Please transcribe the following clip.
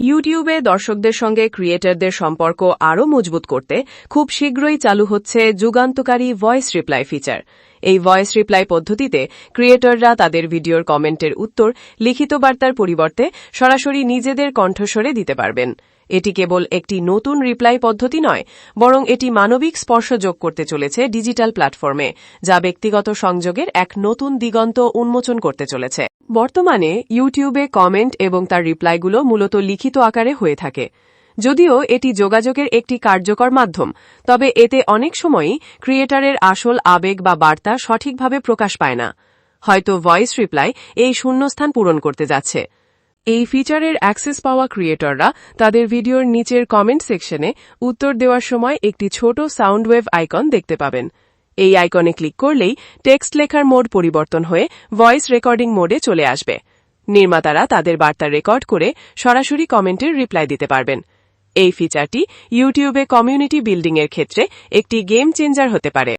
ইউটিউবে দর্শকদের সঙ্গে ক্রিয়েটরদের সম্পর্ক আরও মজবুত করতে খুব শীঘ্রই চালু হচ্ছে যুগান্তকারী ভয়েস রিপ্লাই ফিচার। এই ভয়েস রিপ্লাই পদ্ধতিতে ক্রিয়েটররা তাদের ভিডিওর কমেন্টের উত্তর লিখিত বার্তার পরিবর্তে সরাসরি নিজেদের কণ্ঠস্বরে দিতে পারবেন। এটি কেবল একটি নতুন রিপ্লাই পদ্ধতি নয়, বরং এটি মানবিক স্পর্শ যোগ করতে চলেছে ডিজিটাল প্ল্যাটফর্মে, যা ব্যক্তিগত সংযোগের এক নতুন দিগন্ত উন্মোচন করতে চলেছে। বর্তমানে ইউটিউবে কমেন্ট এবং তার রিপ্লাইগুলো মূলত লিখিত আকারে হয়ে থাকে। যদিও এটি যোগাযোগের একটি কার্যকর মাধ্যম, তবে এতে অনেক সময়ই ক্রিয়েটরের আসল আবেগ বা বার্তা সঠিকভাবে প্রকাশ পায় না। হয়তো ভয়েস রিপ্লাই এই শূন্যস্থান পূরণ করতে যাচ্ছে। এই ফিচারের অ্যাক্সেস পাওয়া ক্রিয়েটররা তাদের ভিডিওর নিচের কমেন্ট সেকশনে উত্তর দেওয়ার সময় একটি ছোট সাউন্ড ওয়েভ আইকন দেখতে পাবেন। এই আইকনে ক্লিক করলেই টেক্সট লেখার মোড পরিবর্তন হয়ে ভয়েস রেকর্ডিং মোডে চলে আসবে। নির্মাতারা তাদের বার্তা রেকর্ড করে সরাসরি কমেন্টের রিপ্লাই দিতে পারবেন। এই ফিচারটি ইউটিউবে কমিউনিটি বিল্ডিংয়ের ক্ষেত্রে একটি গেম চেঞ্জার হতে পারে।